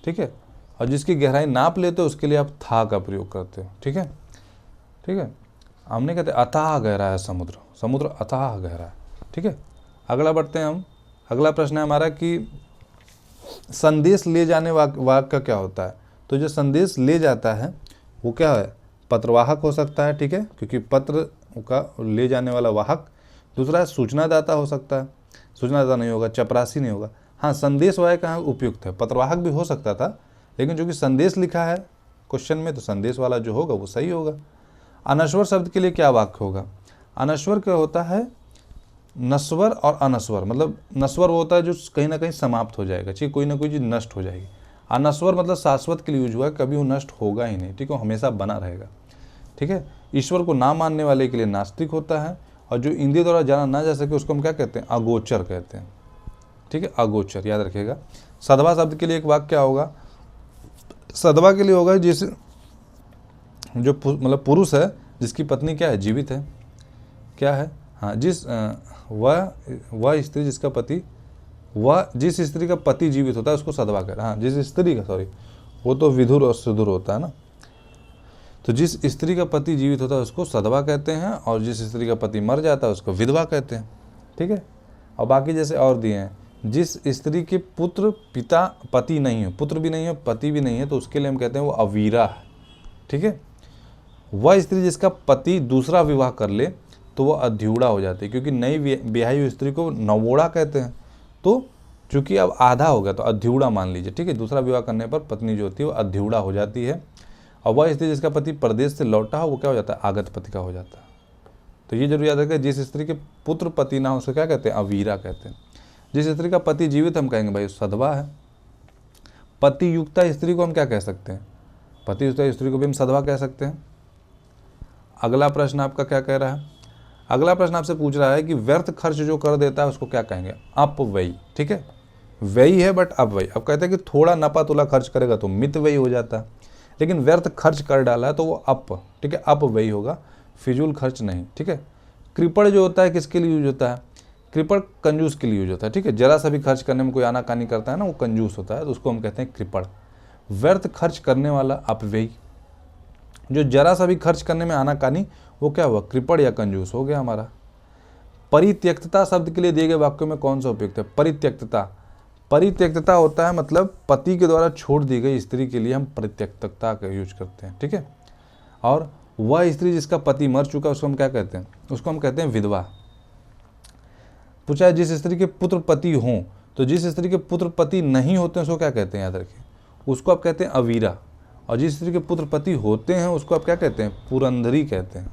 ठीक है। और जिसकी गहराई नाप लेते हो उसके लिए आप था का प्रयोग करते हो, ठीक है, ठीक है। हमने कहते अथाह गहरा है समुद्र, समुद्र अथाह गहरा है, ठीक है। अगला बढ़ते हैं हम। अगला प्रश्न है हमारा कि संदेश ले जाने वाक्य का क्या होता है? तो जो संदेश ले जाता है वो क्या है, पत्रवाहक हो सकता है, ठीक है, क्योंकि पत्र का ले जाने वाला वाहक। दूसरा है सूचनादाता हो सकता है, सूचनादाता नहीं होगा, चपरासी नहीं होगा। हाँ, संदेश वाहक कहाँ उपयुक्त है, पत्रवाहक भी हो सकता था, लेकिन चूंकि संदेश लिखा है क्वेश्चन में तो संदेश वाला जो होगा वो सही होगा। अनश्वर शब्द के लिए क्या वाक्य होगा? अनश्वर क्या होता है, नश्वर और अनश्वर, मतलब नश्वर वो होता है जो कहीं ना कहीं समाप्त हो जाएगा, ठीक, कोई ना कोई चीज़ नष्ट हो जाएगी। अनश्वर मतलब शाश्वत के लिए यूज हुआ है, कभी वो नष्ट होगा ही नहीं, ठीक है, वो हमेशा बना रहेगा, ठीक है। ईश्वर को ना मानने वाले के लिए नास्तिक होता है, और जो इंद्रिय द्वारा जाना ना जा सके उसको हम क्या कहते हैं, अगोचर कहते हैं, ठीक है, अगोचर याद रखिएगा। सदवा शब्द के लिए एक वाक्य क्या होगा? सदवा के लिए होगा जिस जो मतलब पुरुष है जिसकी पत्नी क्या है, जीवित है, क्या है, हाँ, जिस वह स्त्री जिसका पति, वह जिस स्त्री का पति जीवित होता है उसको सदवा कहते हैं। हाँ, जिस स्त्री का, सॉरी, वो तो विधुर और सुधुर होता है ना, तो जिस स्त्री का पति जीवित होता है उसको सदवा कहते हैं, और जिस स्त्री का पति मर जाता है उसको विधवा कहते हैं, ठीक है। और बाकी जैसे और दिए हैं, जिस स्त्री के पुत्र पिता पति नहीं हो, पुत्र भी नहीं है पति भी नहीं है, तो उसके लिए हम कहते हैं वो अवीरा है, ठीक है। वह स्त्री जिसका पति दूसरा विवाह कर ले तो वह अध्यूड़ा हो जाती है, क्योंकि नई ब्याही हुई स्त्री को नवोड़ा कहते हैं, तो चूंकि अब आधा हो गया तो अध्यूड़ा मान लीजिए, ठीक है। दूसरा विवाह करने पर पत्नी जो होती है वो अध्यूड़ा हो जाती है। और वह स्त्री जिसका पति प्रदेश से लौटा हो वो क्या हो जाता है, आगत पति का हो जाता है। तो ये जरूर याद रखें, जिस स्त्री के पुत्र पति ना हो उसको क्या कहते हैं, अवीरा कहते हैं। जिस स्त्री का पति जीवित हम कहेंगे भाई सदवा है। पति युक्ता स्त्री को हम क्या कह सकते हैं, पति युक्ता स्त्री को भी हम सदवा कह सकते हैं। अगला प्रश्न आपका क्या कह रहा है? अगला प्रश्न आपसे पूछ रहा है कि व्यर्थ खर्च जो कर देता है उसको क्या कहेंगे, अपव्ययी, ठीक है। व्ययी है बट अपव्ययी। अब कहते हैं कि थोड़ा नपा तुला खर्च करेगा तो मितव्ययी हो जाता है, लेकिन व्यर्थ खर्च कर डाला है तो वो ठीक है, अपव्ययी होगा, फिजूल खर्च नहीं, ठीक है। कृपण जो होता है किसके लिए यूज होता है? कृपण कंजूस के लिए यूज होता है, ठीक है। जरा सा भी खर्च करने में कोई आनाकानी करता है ना, वो कंजूस होता है, तो उसको हम कहते हैं कृपण। व्यर्थ खर्च करने वाला अपव्ययी, जो जरा सा भी खर्च करने में आनाकानी वो क्या हुआ, कृपण या कंजूस हो गया हमारा। परित्यक्तता शब्द के लिए दिए गए वाक्यों में कौन सा उपयुक्त है? परित्यक्तता, परित्यक्तता होता है मतलब पति के द्वारा छोड़ दी गई स्त्री के लिए हम परित्यक्तता का यूज करते हैं, ठीक है। और वह स्त्री जिसका पति मर चुका है उसको हम क्या कहते हैं, उसको हम कहते हैं विधवा। पूछा है जिस स्त्री के पुत्र पति हों, तो जिस स्त्री के पुत्र पति नहीं होते हैं उसको क्या कहते हैं, याद रखिए, उसको आप कहते हैं अवीरा। और जिस स्त्री के पुत्र पति होते हैं उसको आप क्या कहते हैं, पुरंदरी कहते हैं,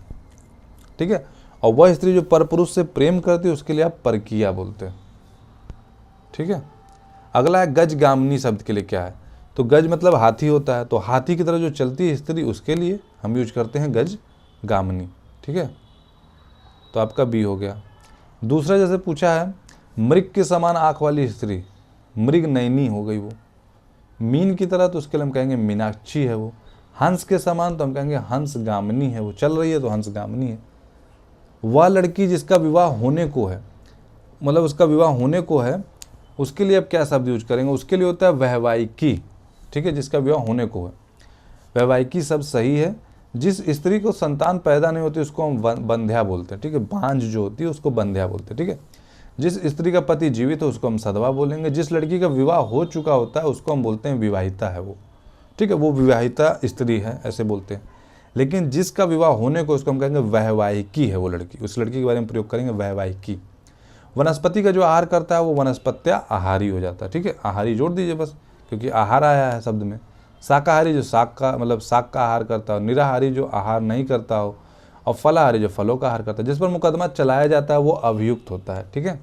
ठीक है। और वह स्त्री जो परपुरुष से प्रेम करती है उसके लिए आप परकीया बोलते हैं, ठीक है। अगला है गजगामिनी शब्द के लिए क्या है? तो गज मतलब हाथी होता है, तो हाथी की तरह जो चलती है स्त्री उसके लिए हम यूज करते हैं गजगामिनी, ठीक है। तो आपका बी हो गया। दूसरा जैसे पूछा है मृग के समान आंख वाली स्त्री, मृग नयनी हो गई वो। मीन की तरह तो उसके लिए हम कहेंगे मीनाक्षी है वो। हंस के समान तो हम कहेंगे हंसगामिनी है वो, चल रही है तो हंसगामिनी है। वह लड़की जिसका विवाह होने को है, मतलब उसका विवाह होने को है, उसके लिए अब क्या शब्द यूज करेंगे? उसके लिए होता है वैवाहिकी, ठीक है, जिसका विवाह होने को है। वैवाहिकी शब्द सही है। जिस स्त्री को संतान पैदा नहीं होती उसको हम बंध्या बोलते हैं, ठीक है। बांझ जो होती है उसको बंध्या बोलते हैं, ठीक है। जिस स्त्री का पति जीवित है उसको हम सदवा बोलेंगे। जिस लड़की का विवाह हो चुका होता है उसको हम बोलते हैं विवाहिता है वो, ठीक है, वो विवाहिता स्त्री है ऐसे बोलते हैं। लेकिन जिसका विवाह होने को उसको हम कहेंगे वैवाहिकी है वो लड़की, उस लड़की के बारे में प्रयोग करेंगे वैवाहिकी। वनस्पति का जो आहार करता है वो वनस्पत्या आहारी हो जाता है, ठीक है, आहारी जोड़ दीजिए बस, क्योंकि आहार आया है शब्द में। शाकाहारी जो शाक का मतलब शाक का आहार करता हो, निराहारी जो आहार नहीं करता हो, और फलाहारी जो फलों का आहार करता है। जिस पर मुकदमा चलाया जाता है वो अभियुक्त होता है, ठीक है।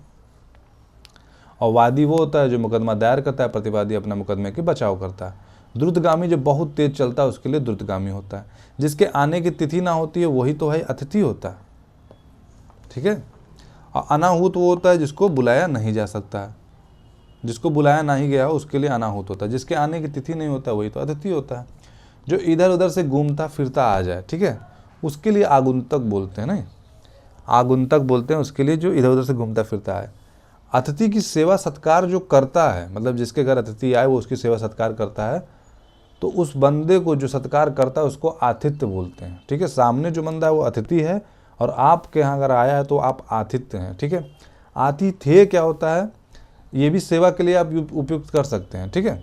और वादी वो होता है जो मुकदमा दायर करता है, प्रतिवादी अपने मुकदमे की बचाव करता है। द्रुतगामी जो बहुत तेज चलता है उसके लिए द्रुतगामी होता है। जिसके आने की तिथि ना होती है वही तो है अतिथि होता है, ठीक है। और अनाहूत वो होता है जिसको बुलाया नहीं जा सकता है, जिसको बुलाया नहीं गया हो उसके लिए अनाहूत होता है। जिसके आने की तिथि नहीं होता वही तो अतिथि होता है। जो इधर उधर से घूमता फिरता आ जाए, ठीक है, उसके लिए आगुंतक बोलते हैं। नहीं, आगुंतक बोलते हैं उसके लिए जो इधर उधर से घूमता फिरता है। अतिथि की सेवा सत्कार जो करता है, मतलब जिसके घर अतिथि आए वो उसकी सेवा सत्कार करता है, तो उस बंदे को जो सत्कार करता है उसको आतिथ्य बोलते हैं, ठीक है। सामने जो बंदा है वो अतिथि है और आपके यहाँ अगर आया है तो आप आतिथ्य हैं, ठीक है। आतिथ्य क्या होता है, ये भी सेवा के लिए आप उपयुक्त कर सकते हैं, ठीक है,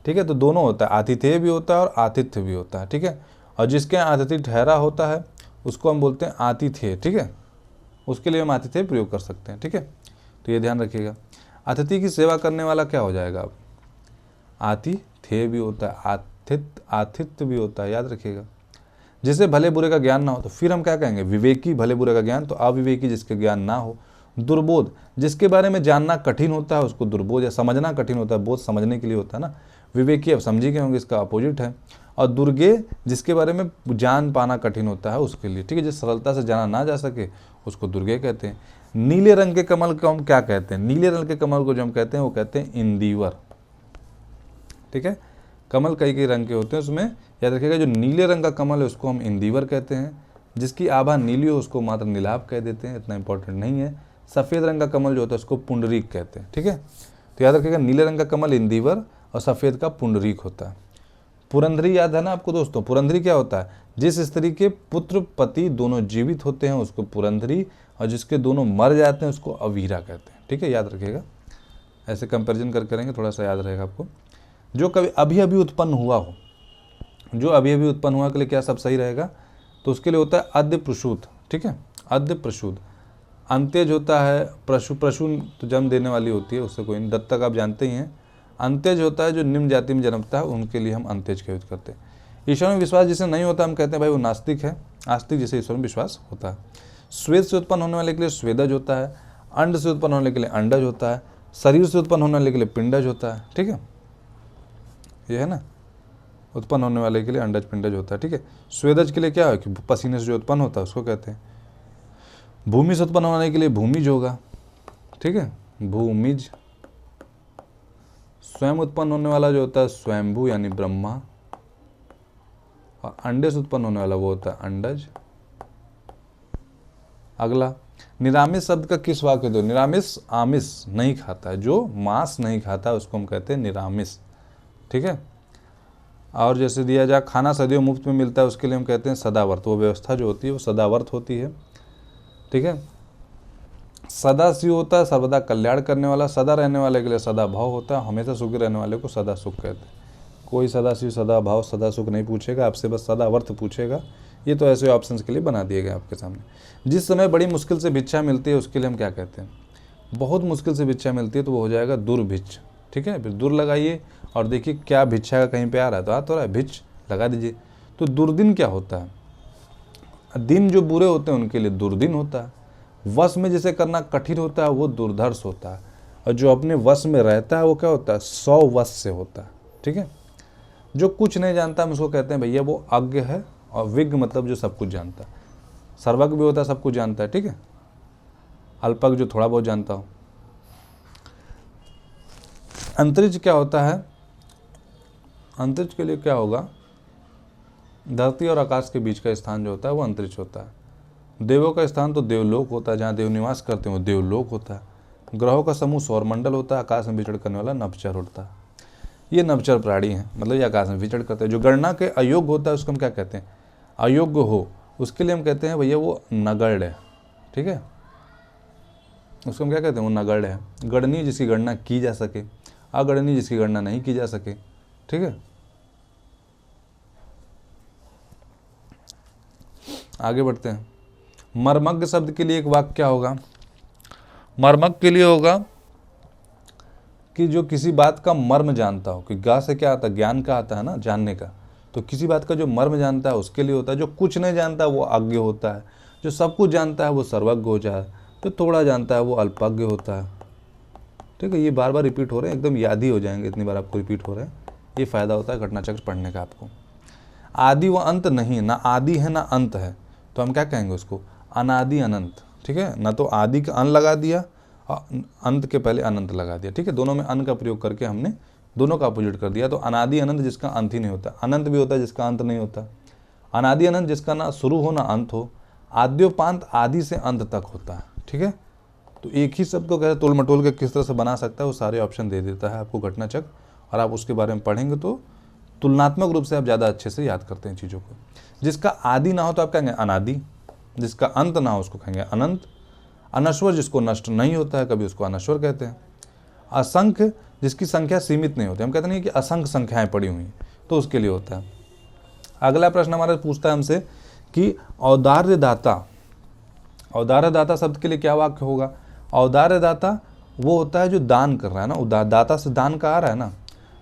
ठीक है। तो दोनों होता है, आतिथ्य भी होता है और आतिथ्य भी होता है, ठीक है। और जिसके यहाँ अतिथि ठहरा होता है उसको हम बोलते हैं आतिथ्य, ठीक है। उसके लिए हम आतिथ्य प्रयोग कर सकते हैं, ठीक है। तो ये ध्यान रखिएगा। अतिथि की सेवा करने वाला क्या हो जाएगा अब, आतिथ्य भी होता है, आतिथ्य भी होता है, याद रखिएगा। जिसे भले बुरे का ज्ञान ना हो तो फिर हम क्या कहेंगे, विवेकी भले बुरे का ज्ञान, तो अविवेकी जिसके ज्ञान ना हो। दुर्बोध जिसके बारे में जानना कठिन होता है उसको दुर्बोध, या समझना कठिन होता है, बोध समझने के लिए होता है ना। विवेकी अब समझी गए होंगे, इसका अपोजिट है। और दुर्गे जिसके बारे में जान पाना कठिन होता है उसके लिए, ठीक है। जिस सरलता से जाना ना जा सके उसको दुर्गे कहते हैं। नीले रंग के कमल को हम क्या कहते हैं, नीले रंग के कमल को जो हम कहते हैं वो कहते हैं इंदिवर, ठीक है। कमल कई रंग के होते हैं, उसमें याद रखिएगा जो नीले रंग का कमल है उसको हम इंदिवर कहते हैं। जिसकी आभा नीली हो उसको मात्र नीलाभ कह देते हैं, इतना इंपॉर्टेंट नहीं है। सफ़ेद रंग का कमल जो होता है उसको पुंडरीक कहते हैं, ठीक है। तो याद रखिएगा नीले रंग का कमल इंदिवर और सफ़ेद का पुंडरीक होता है। पुरंदरी याद है ना आपको दोस्तों, पुरंदरी क्या होता है, जिस स्त्री के पुत्र पति दोनों जीवित होते हैं उसको पुरंदरी, और जिसके दोनों मर जाते हैं उसको अवीरा कहते हैं, ठीक है। याद रखिएगा, ऐसे कंपैरिजन कर करेंगे थोड़ा सा याद रहेगा आपको। जो कभी अभी अभी उत्पन्न हुआ हो, जो अभी अभी उत्पन्न हुआ के लिए क्या सब सही रहेगा, तो उसके लिए होता है अद्य प्रसूत, ठीक है, अद्य प्रसूत। अंत्यज होता है प्रशु, प्रशु तो जन्म देने वाली होती है, उससे कोई नहीं, दत्तक आप जानते ही हैं। अंत्यज होता है जो निम्न जाति में जन्मता है, उनके लिए हम अंत्यज का यूज करते हैं। ईश्वर में विश्वास जिसे नहीं होता हम कहते हैं भाई वो नास्तिक है। आस्तिक जिसे ईश्वर में विश्वास होता है। श्वेत से उत्पन्न होने वाले के लिए स्वेदज होता है। अंड से उत्पन्न होने के लिए अंडज होता है। शरीर से उत्पन्न होने वाले के लिए पिंडज होता है, ठीक है, ये है ना, उत्पन्न होने वाले के लिए अंडज पिंडज होता है, ठीक है। स्वेदज के लिए क्या है कि पसीने से जो उत्पन्न होता है उसको कहते हैं। भूमि से उत्पन्न होने के लिए भूमिज होगा, ठीक है, भूमिज। स्वयं उत्पन्न होने वाला जो होता है स्वयंभू यानी ब्रह्मा, और अंडे से उत्पन्न होने वाला वो होता है अंडज। अगला, निरामिष शब्द का किस वाक्य दो, निरामिष आमिष नहीं खाता है, जो मांस नहीं खाता है उसको हम कहते हैं निरामिष, ठीक है। और जैसे दिया जाए खाना सदैव मुफ्त में मिलता है उसके लिए हम कहते हैं सदावर्त, वो व्यवस्था जो होती है वो सदावर्त होती है, ठीक है। सदा शिव होता है सर्वदा कल्याण करने वाला, सदा रहने वाले के लिए सदा भाव होता है, हमेशा सुखी रहने वाले को सदा सुख कहते हैं। कोई सदा शिव सदा भाव सदा सुख नहीं पूछेगा आपसे, बस सदावर्त पूछेगा। ये तो ऐसे ऑप्शंस के लिए बना दिए गए आपके सामने। जिस समय बड़ी मुश्किल से भिक्षा मिलती है उसके लिए हम क्या कहते हैं, बहुत मुश्किल से भिक्षा मिलती है तो वो हो जाएगा दुर्भिक्ष, ठीक है। फिर दुर लगाइए और देखिए क्या भिक्षा का कहीं पे आ रहा है तो आ तो रहा है, भिक्ष लगा दीजिए। तो दुर्दिन क्या होता है, दिन जो बुरे होते हैं उनके लिए दुर्दिन होता है। वश में जिसे करना कठिन होता है वो दुर्धर्ष होता है, और जो अपने वश में रहता है वो क्या होता है, 100 वश से होता है, ठीक है। जो कुछ नहीं जानता हम उसको कहते हैं भैया वो अज्ञ है, और विज्ञ मतलब जो सब कुछ जानता है। सर्वज्ञ भी होता है, सब कुछ जानता है, ठीक है। अल्पज्ञ जो थोड़ा बहुत जानता हो। अंतरिक्ष क्या होता है, अंतरिक्ष के लिए क्या होगा, धरती और आकाश के बीच का स्थान जो होता है वो अंतरिक्ष होता है। देवों का स्थान तो देवलोक होता है, जहाँ देव निवास करते हैं वो देवलोक होता है। ग्रहों का समूह सौरमंडल होता है, आकाश में विचरण करने वाला नभचर होता है। ये नभचर प्राणी हैं, मतलब ये आकाश में विचरण करते हैं। जो गणना के अयोग्य होता है उसको हम क्या कहते हैं, अयोग्य हो, उसके लिए हम कहते हैं भैया वो नगण्य है, ठीक है, उसको हम क्या कहते हैं, वो नगण्य है। गणनीय जिसकी गणना की जा सके, अगणनीय जिसकी गणना नहीं की जा सके, ठीक है। आगे बढ़ते हैं। मर्मज्ञ शब्द के लिए एक वाक्य क्या होगा, मर्मज्ञ के लिए होगा कि जो किसी बात का मर्म जानता हो, कि गा से क्या आता है, ज्ञान का आता है ना, जानने का। तो किसी बात का जो मर्म जानता है उसके लिए होता है। जो कुछ नहीं जानता वो अज्ञ होता है, जो सब कुछ जानता है वो सर्वज्ञ हो जाए, जो थोड़ा जानता है वो अल्पज्ञ होता है, ठीक है, ये बार बार रिपीट हो रहे हैं, एकदम याद ही हो जाएंगे, इतनी बार आपको रिपीट हो रहे हैं। ये फ़ायदा होता है घटना चक्र पढ़ने का आपको। आदि व अंत नहीं, ना आदि है ना अंत है, तो हम क्या कहेंगे उसको, अनादि अनंत। ठीक है, ना तो आदि का अन लगा दिया और अंत के पहले अनंत लगा दिया। ठीक है, दोनों में अन का प्रयोग करके हमने दोनों का अपोजिट कर दिया। तो अनादि अनंत जिसका अंत ही नहीं होता, अनंत भी होता है जिसका अंत नहीं होता, अनादि अनंत जिसका ना शुरू हो ना अंत हो, आद्योपांत आदि से अंत तक होता है। ठीक है, तो एक ही शब्द को कैसे तोल मटोल के किस तरह से बना सकता है, वो सारे ऑप्शन दे देता है आपको घटना चक्र, और आप उसके बारे में पढ़ेंगे तो तुलनात्मक रूप से आप ज़्यादा अच्छे से याद करते हैं चीज़ों को। जिसका आदि ना हो तो आप कहेंगे अनादि, जिसका अंत ना हो उसको कहेंगे अनंत, अनश्वर जिसको नष्ट नहीं होता है कभी उसको अनश्वर कहते हैं, असंख्य जिसकी संख्या सीमित नहीं होती, हम कहते नहीं कि असंख्य संख्याएं पड़ी हुई तो उसके लिए होता है। अगला प्रश्न हमारा पूछता है हमसे कि औदार्य दाता, औदार्य दाता शब्द के लिए क्या वाक्य होगा। औदार्य दाता वो होता है जो दान कर रहा है ना, दाता से दान का आ रहा है ना,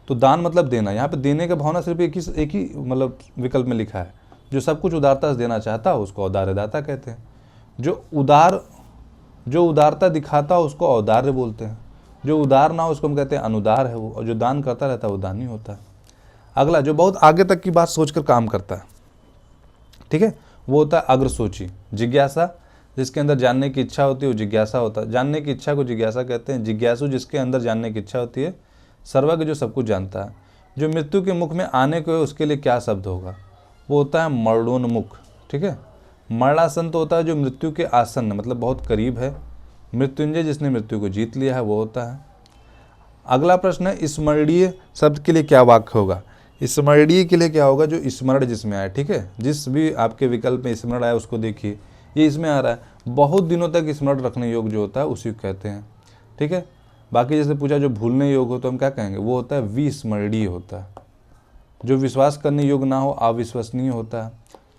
तो दान मतलब देना। यहाँ पे देने का भावना सिर्फ एक ही मतलब विकल्प में लिखा है, जो सब कुछ उदारता से देना चाहता है उसको औदार्य दाता कहते हैं। जो उदारता दिखाता है उसको औदार्य बोलते हैं, जो उदार ना हो उसको हम कहते हैं अनुदार है वो, और जो दान करता रहता है वो दानी होता है। अगला जो बहुत आगे तक की बात सोचकर काम करता है, ठीक है, वो होता है अग्रसोची। जिज्ञासा जिसके अंदर जानने की इच्छा होती है वो जिज्ञासा होता है, जानने की इच्छा को जिज्ञासा कहते हैं। जिज्ञासु जिसके अंदर जानने की इच्छा होती है। सर्वज्ञ जो सब कुछ जानता है। जो मृत्यु के मुख में आने को है उसके लिए क्या शब्द होगा, वो होता है मरणोन्मुख। ठीक है, मरणासन तो होता है जो मृत्यु के आसन्न मतलब बहुत करीब है। मृत्युंजय जिसने मृत्यु को जीत लिया है वो होता है। अगला प्रश्न है स्मरणीय शब्द के लिए क्या वाक्य होगा। स्मरणीय के लिए क्या होगा, जो स्मरण जिसमें आए। ठीक है, जिस भी आपके विकल्प में स्मरण आया उसको देखिए, ये इसमें आ रहा है। बहुत दिनों तक स्मरण रखने योग्य जो होता है उसी को कहते हैं। ठीक है, बाकी जैसे पूछा जो भूलने योग्य हो तो हम क्या कहेंगे, वो होता है विस्मरणीय होता है। जो विश्वास करने योग्य ना हो अविश्वसनीय होता है।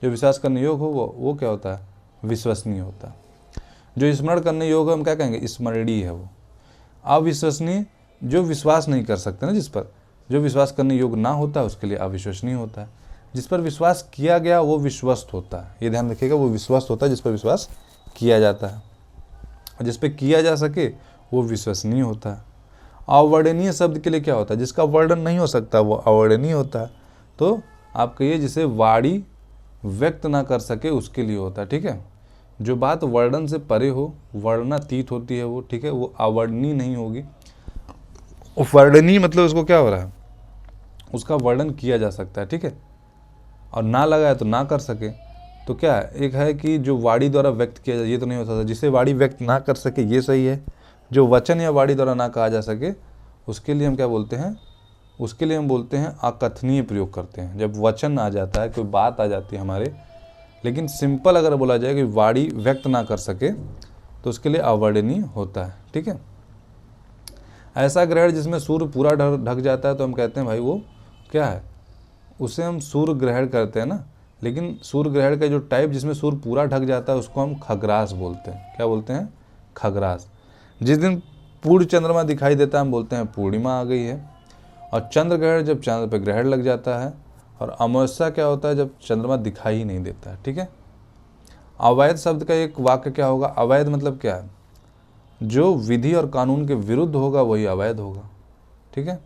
जो विश्वास करने योग्य हो वो क्या होता है, विश्वसनीय होता है। जो स्मरण करने योग्य हम क्या कहेंगे, स्मरणीय है वो। अविश्वसनीय जो विश्वास नहीं कर सकते ना, जिस पर जो विश्वास करने योग्य ना होता है उसके लिए अविश्वसनीय होता है। जिस पर विश्वास किया गया वो विश्वस्त होता है, ये ध्यान रखिएगा, वो विश्वस्त होता है जिस पर विश्वास किया जाता है। और जिस पर किया जा सके वो विश्वसनीय होता है। अवर्णनीय शब्द के लिए क्या होता है, जिसका वर्णन नहीं हो सकता वो अवर्णनीय होता है। तो आप कहिए जिसे वाणी व्यक्त ना कर सके उसके लिए होता है। ठीक है, जो बात वर्णन से परे हो, वर्णनातीत होती है वो, ठीक है, वो अवर्णनीय नहीं होगी। वर्णनीय मतलब उसको क्या हो रहा है, उसका वर्णन किया जा सकता है। ठीक है, और ना लगाए तो ना कर सके। तो क्या है, एक है कि जो वाणी द्वारा व्यक्त किया जाए ये तो नहीं हो सकता, जिसे वाणी व्यक्त ना कर सके ये सही है। जो वचन या वाणी द्वारा ना कहा जा सके उसके लिए हम क्या बोलते हैं, उसके लिए हम बोलते हैं अकथनीय प्रयोग करते हैं। जब वचन आ जाता है, कोई बात आ जाती है हमारे, लेकिन सिंपल अगर बोला जाए कि वाणी व्यक्त ना कर सके तो उसके लिए अवर्णनीय होता है। ठीक है, ऐसा ग्रहण जिसमें सूर्य पूरा ढक जाता है तो हम कहते हैं भाई वो क्या है, उसे हम सूर्य ग्रहण करते हैं ना, लेकिन सूर्य ग्रहण का जो टाइप जिसमें सूर्य पूरा ढक जाता है उसको हम खग्रास बोलते हैं। क्या बोलते हैं, खग्रास। जिस दिन पूर्ण चंद्रमा दिखाई देता है हम बोलते हैं पूर्णिमा आ गई है। और चंद्र ग्रहण जब चंद्र पर ग्रहण लग जाता है। और अमावस्या क्या होता है, जब चंद्रमा दिखाई ही नहीं देता है। ठीक है, अवैध शब्द का एक वाक्य क्या होगा, अवैध मतलब क्या है, जो विधि और कानून के विरुद्ध होगा वही अवैध होगा। ठीक है,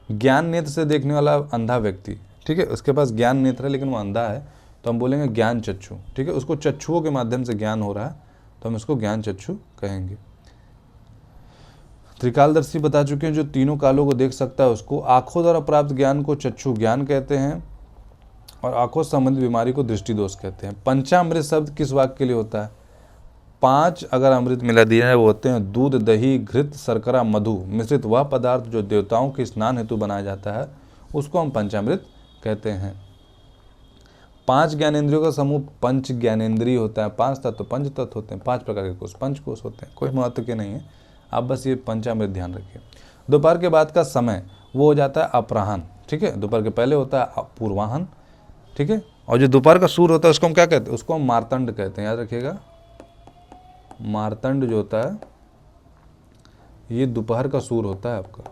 ज्ञान नेत्र से देखने वाला अंधा व्यक्ति, ठीक है, उसके पास ज्ञान नेत्र है लेकिन वो अंधा है तो हम बोलेंगे ज्ञान चक्षु। ठीक है, उसको चक्षुओं के माध्यम से ज्ञान हो रहा है तो हम इसको ज्ञान चक्षु कहेंगे। त्रिकालदर्शी बता चुके हैं, जो तीनों कालों को देख सकता है उसको आंखों द्वारा प्राप्त ज्ञान को चक्षु ज्ञान कहते हैं, और आंखों से संबंधित बीमारी को दृष्टि दोष कहते हैं। पंचामृत शब्द किस वाक्य के लिए होता है, 5 अगर अमृत मिला दिया है वो होते हैं दूध, दही, घृत, शर्करा, मधु मिश्रित वह पदार्थ जो देवताओं के स्नान हेतु बनाया जाता है उसको हम पंचामृत कहते हैं। 5 ज्ञानेंद्रियों का समूह पंच ज्ञानेंद्रिय होता है। 5 तत्व पंच तत्व होते हैं, 5 प्रकार के कोष पंच कोष होते हैं, कोई महत्व के नहीं है, आप बस ये पंचामृत ध्यान रखिए। दोपहर के बाद का समय वो हो जाता है अपराह्न। ठीक है, दोपहर के पहले होता है पूर्वाह्न। ठीक है, और जो दोपहर का सूर्य होता है उसको हम क्या कहते हैं, उसको हम मार्तंड कहते हैं, याद रखिएगा। मार्तंड जो होता है ये दोपहर का सूर्य होता है आपका।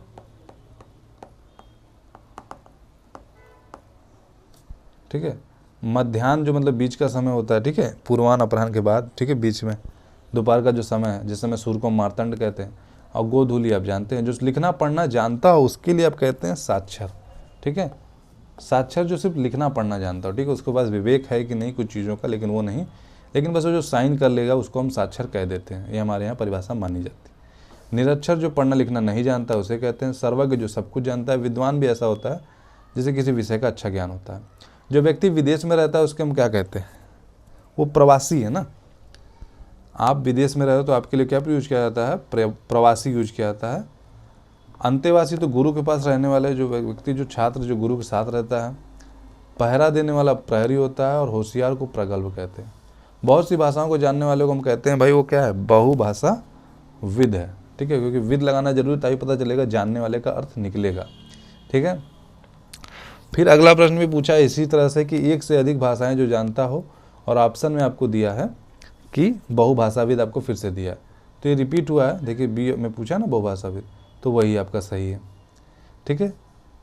ठीक है, मध्याह्न जो मतलब बीच का समय होता है। ठीक है, पूर्वाह्न अपराह्न के बाद, ठीक है, बीच में दोपहर का जो समय है जिस समय सूर्य को मार्तंड कहते हैं। और गोधूली आप जानते हैं, जो लिखना पढ़ना जानता हो उसके लिए आप कहते हैं साक्षर। ठीक है, साक्षर जो सिर्फ लिखना पढ़ना जानता हो, ठीक है, उसके पास विवेक है कि नहीं कुछ चीज़ों का, लेकिन वो नहीं, लेकिन बस वो जो साइन कर लेगा उसको हम साक्षर कह देते हैं, ये हमारे यहाँ परिभाषा मानी जाती है। निरक्षर जो पढ़ना लिखना नहीं जानता उसे कहते हैं सर्वज्ञ, जो सब कुछ जानता है। विद्वान भी ऐसा होता है जिसे किसी विषय का अच्छा ज्ञान होता है। जो व्यक्ति विदेश में रहता है उसके हम क्या कहते हैं, वो प्रवासी है ना। आप विदेश में रहे हो तो आपके लिए क्या यूज किया जाता है, प्रवासी यूज किया जाता है। अंतेवासी तो गुरु के पास रहने वाले जो व्यक्ति, जो छात्र जो गुरु के साथ रहता है। पहरा देने वाला प्रहरी होता है, और होशियार को प्रगल्भ कहते हैं। बहुत सी भाषाओं को जानने वाले को हम कहते हैं भाई वो क्या है, बहुभाषा विद है। ठीक है, क्योंकि विद लगाना जरूरी, तभी पता चलेगा जानने वाले का अर्थ निकलेगा। ठीक है, फिर अगला प्रश्न भी पूछा इसी तरह से कि एक से अधिक भाषाएं जो जानता हो, और ऑप्शन में आपको दिया है कि बहुभाषाविद आपको फिर से दिया है, तो ये रिपीट हुआ है। देखिए बी में पूछा ना बहुभाषाविद, तो वही आपका सही है। ठीक है,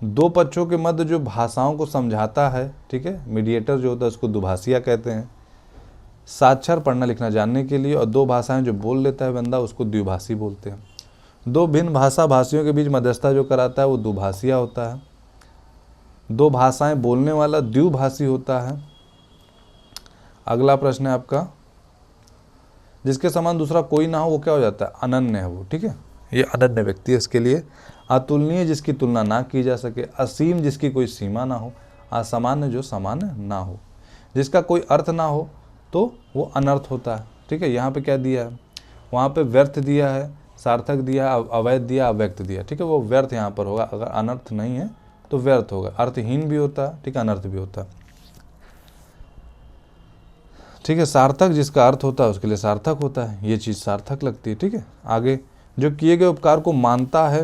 दो पक्षों के मध्य जो भाषाओं को समझाता है, ठीक है, मीडिएटर जो होता है उसको दुभाषिया कहते हैं। साक्षर पढ़ना लिखना जानने के लिए, और दो भाषाएं जो बोल लेता है बंदा उसको द्विभाषी बोलते हैं। दो भिन्न भाषा भाषियों के बीच मध्यस्थता जो कराता है वो दुभाषिया होता है। दो भाषाएं बोलने वाला द्विभाषी होता है। अगला प्रश्न है आपका, जिसके समान दूसरा कोई ना हो वो क्या हो जाता है, अनन्य है वो। ठीक है, ये अनन्य व्यक्ति है। इसके लिए अतुलनीय जिसकी तुलना ना की जा सके, असीम जिसकी कोई सीमा ना हो, असामान्य जो सामान्य ना हो, जिसका कोई अर्थ ना हो तो वो अनर्थ होता है। ठीक है, यहाँ पे क्या दिया है, वहाँ पे व्यर्थ दिया है, सार्थक दिया है, अवैध दिया, अव्यक्त दिया। ठीक है, वो व्यर्थ यहाँ पर होगा, अगर अनर्थ नहीं है तो व्यर्थ होगा। अर्थहीन भी होता है, ठीक है, अनर्थ भी होता है। ठीक है, सार्थक जिसका अर्थ होता है उसके लिए सार्थक होता है, ये चीज़ सार्थक लगती है। ठीक है, आगे जो किए गए उपकार को मानता है,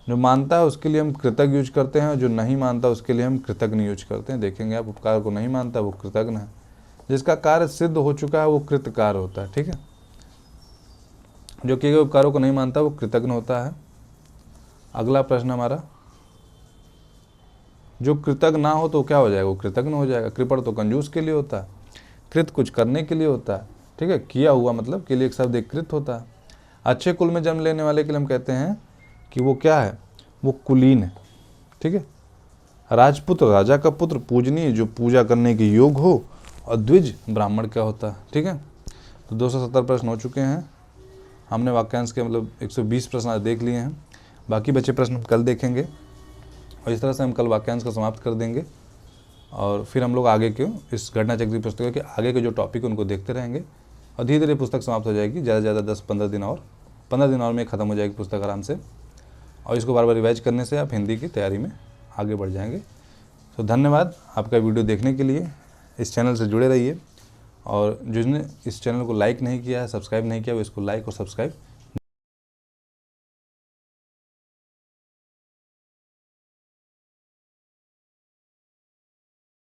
जो मानता है उसके लिए हम कृतज्ञ यूज करते हैं, जो नहीं मानता उसके लिए हम कृतज्ञ यूज करते हैं। देखेंगे आप, उपकार को नहीं मानता वो कृतज्ञ है। जिसका कार्य सिद्ध हो चुका है वो कृतकार होता है। ठीक है, जो किए गए उपकारों को नहीं मानता वो कृतज्ञ होता है। अगला प्रश्न हमारा, जो कृतज्ञ ना हो तो क्या हो जाएगा, वो कृतज्ञ हो जाएगा। कृपण तो कंजूस के लिए होता है, कृत कुछ करने के लिए होता है। ठीक है, किया हुआ मतलब के लिए एक शब्द एक कृत होता है। अच्छे कुल में जन्म लेने वाले के लिए हम कहते हैं कि वो क्या है, वो कुलीन है। ठीक है, राजपुत्र राजा का पुत्र, पूजनीय जो पूजा करने के योग हो, और द्विज ब्राह्मण क्या होता है। ठीक है, तो 270 प्रश्न हो चुके हैं। हमने वाक्यांश के मतलब 120 प्रश्न आज देख लिए हैं, बाकी बचे प्रश्न हम कल देखेंगे, और इस तरह से हम कल वाक्यांश को समाप्त कर देंगे। और फिर हम लोग आगे के इस घटना चक्र की पुस्तक के आगे के जो टॉपिक उनको देखते रहेंगे, और धीरे धीरे पुस्तक समाप्त हो जाएगी। ज़्यादा से ज़्यादा 10-15 दिन और 15 दिन और में ख़त्म हो जाएगी पुस्तक आराम से, और इसको बार बार रिवाइज करने से आप हिंदी की तैयारी में आगे बढ़ जाएंगे। तो धन्यवाद आपका वीडियो देखने के लिए। इस चैनल से जुड़े रहिए, और जिसने इस चैनल को लाइक नहीं किया है, सब्सक्राइब नहीं किया, वो इसको लाइक और सब्सक्राइब